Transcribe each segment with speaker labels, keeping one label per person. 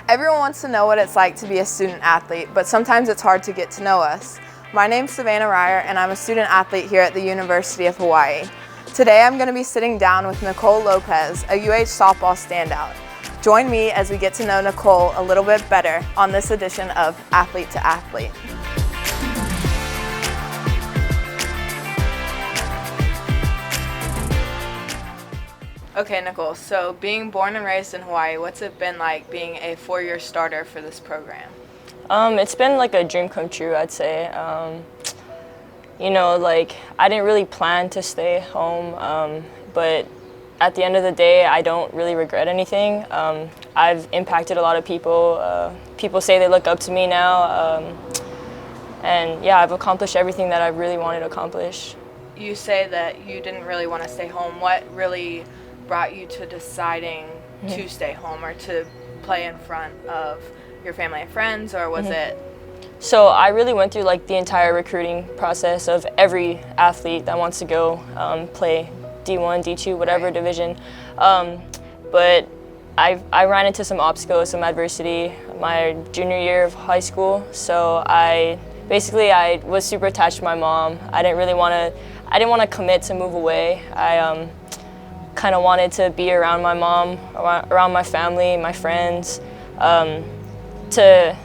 Speaker 1: Everyone wants to know what it's like to be a student athlete, but sometimes it's hard to get to know us. My name's Savannah Reier, and I'm a student athlete here at the University of Hawaii. Today I'm going to be sitting down with Nicole Lopez, a UH softball standout. Join me as we get to know Nicole a little bit better on this edition of Athlete to Athlete. Okay, Nicole, so being born and raised in Hawaii, what's it been like being a four-year starter for this program?
Speaker 2: It's been like a dream come true, I'd say. I didn't really plan to stay home, but at the end of the day, I don't really regret anything. I've impacted a lot of people. People say they look up to me now, and yeah, I've accomplished everything that I really wanted to accomplish.
Speaker 1: You say that you didn't really want to stay home. What really brought you to deciding to stay home or to play in front of your family and friends, or was it?
Speaker 2: So I really went through like the entire recruiting process of every athlete that wants to go play D1, D2, whatever division. But I ran into some obstacles, some adversity my junior year of high school. So I was super attached to my mom. I didn't want to commit to move away. I kind of wanted to be around my mom, around my family, my friends, to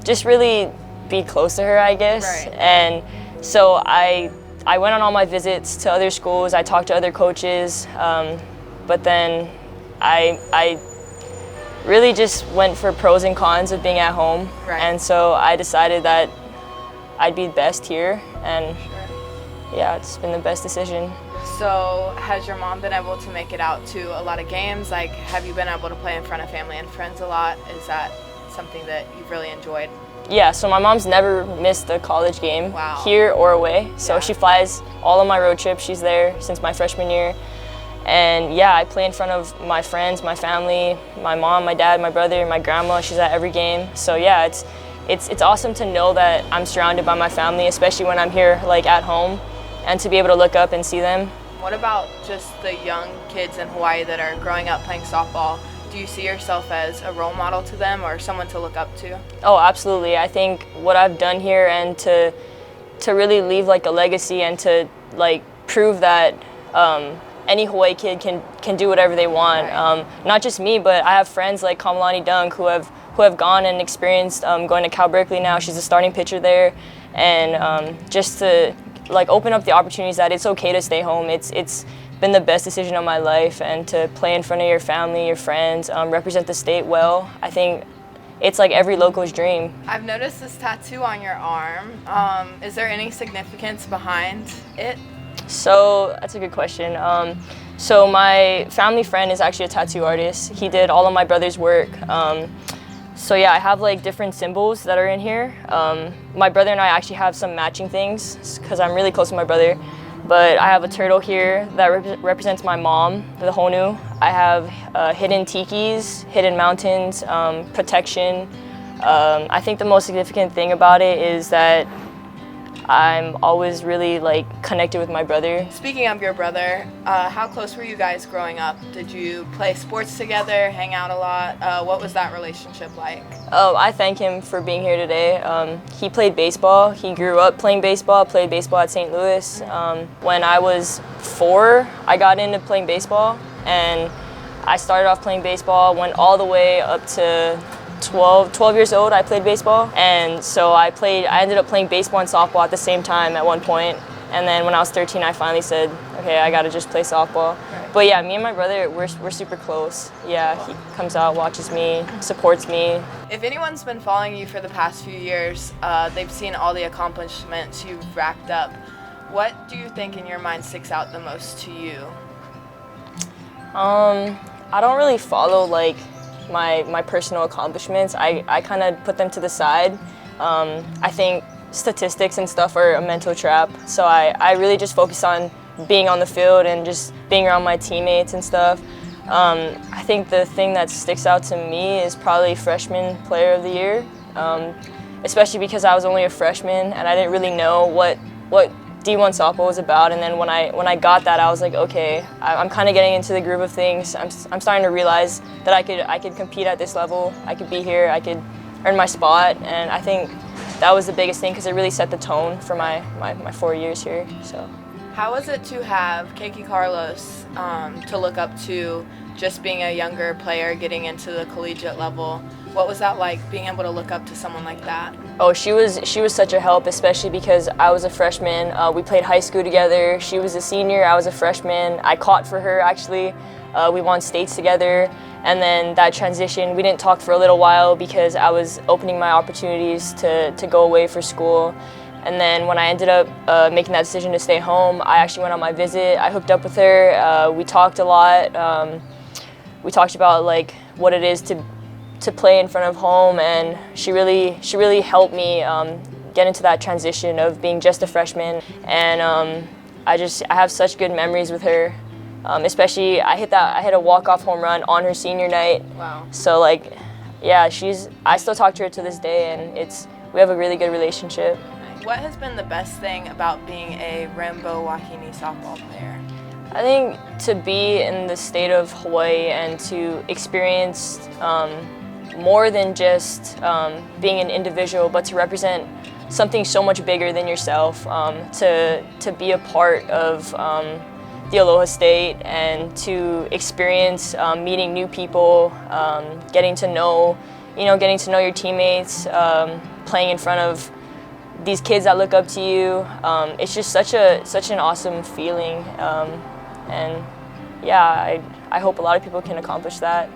Speaker 2: just really be close to her, I guess.
Speaker 1: Right.
Speaker 2: And so I went on all my visits to other schools. I talked to other coaches, but then I really just went for pros and cons of being at home.
Speaker 1: Right.
Speaker 2: And so I decided that I'd be best here, and yeah, it's been the best decision.
Speaker 1: So has your mom been able to make it out to a lot of games? Like, have you been able to play in front of family and friends a lot? Is that something that you've really enjoyed?
Speaker 2: Yeah, so my mom's never missed a college game.
Speaker 1: Wow.
Speaker 2: Here or away. So she flies all of my road trips. She's there since my freshman year. And yeah, I play in front of my friends, my family, my mom, my dad, my brother, my grandma. She's at every game. So yeah, it's awesome to know that I'm surrounded by my family, especially when I'm here like at home, and to be able to look up and see them.
Speaker 1: What about just the young kids in Hawaii that are growing up playing softball? Do you see yourself as a role model to them or someone to look up to?
Speaker 2: Oh, absolutely. I think what I've done here, and to really leave like a legacy and to like prove that any Hawaii kid can do whatever they want.
Speaker 1: Right.
Speaker 2: Not just me, but I have friends like Kamalani Dunk who have gone and experienced going to Cal Berkeley now. She's a starting pitcher there, and just to like open up the opportunities that it's okay to stay home. It's been the best decision of my life, and to play in front of your family, your friends, represent the state well. I think it's like every local's dream.
Speaker 1: I've noticed this tattoo on your arm. Is there any significance behind it?
Speaker 2: So that's a good question. So my family friend is actually a tattoo artist. He did all of my brother's work. So yeah, I have like different symbols that are in here. My brother and I actually have some matching things because I'm really close to my brother. But I have a turtle here that represents my mom, the Honu. I have hidden tikis, hidden mountains, protection. I think the most significant thing about it is that I'm always really like connected with my brother.
Speaker 1: Speaking of your brother, how close were you guys growing up? Did you play sports together, hang out a lot? What was that relationship like?
Speaker 2: Oh, I thank him for being here today. He played baseball. He grew up playing baseball, played baseball at St. Louis. When I was 4, I got into playing baseball, and I started off playing baseball, went all the way up to 12 years old. I played baseball, and so I ended up playing baseball and softball at the same time at one point. And then when I was 13, I finally said, okay, I gotta just play softball. Right. But yeah, me and my brother, we're super close. Yeah, he comes out, watches me, supports me.
Speaker 1: If anyone's been following you for the past few years, they've seen all the accomplishments you've racked up. What do you think in your mind sticks out the most to you?
Speaker 2: I don't really follow like my personal accomplishments. I kind of put them to the side. I think statistics and stuff are a mental trap, so I really just focus on being on the field and just being around my teammates and stuff. I think the thing that sticks out to me is probably Freshman Player of the Year, especially because I was only a freshman and I didn't really know what D1 softball was about. And then when I got that, I was like, okay, I'm kind of getting into the groove of things. I'm starting to realize that I could compete at this level. I could be here. I could earn my spot. And I think that was the biggest thing because it really set the tone for my 4 years here. So.
Speaker 1: How was it to have Keiki Carlos to look up to, just being a younger player getting into the collegiate level? What was that like, being able to look up to someone like that?
Speaker 2: Oh, she was such a help, especially because I was a freshman. We played high school together. She was a senior, I was a freshman. I caught for her actually. We won states together. And then that transition, we didn't talk for a little while because I was opening my opportunities to go away for school. And then when I ended up making that decision to stay home, I actually went on my visit. I hooked up with her. We talked a lot. We talked about like what it is to play in front of home, and she really helped me get into that transition of being just a freshman. And I have such good memories with her. Especially I hit a walk-off home run on her senior night.
Speaker 1: Wow.
Speaker 2: So like, yeah, I still talk to her to this day, and we have a really good relationship.
Speaker 1: What has been the best thing about being a Rainbow Wahine softball player?
Speaker 2: I think to be in the state of Hawaii and to experience more than just being an individual, but to represent something so much bigger than yourself, to be a part of the Aloha State and to experience meeting new people, getting to know your teammates, playing in front of these kids that look up to you. It's just such an awesome feeling, and yeah, I hope a lot of people can accomplish that.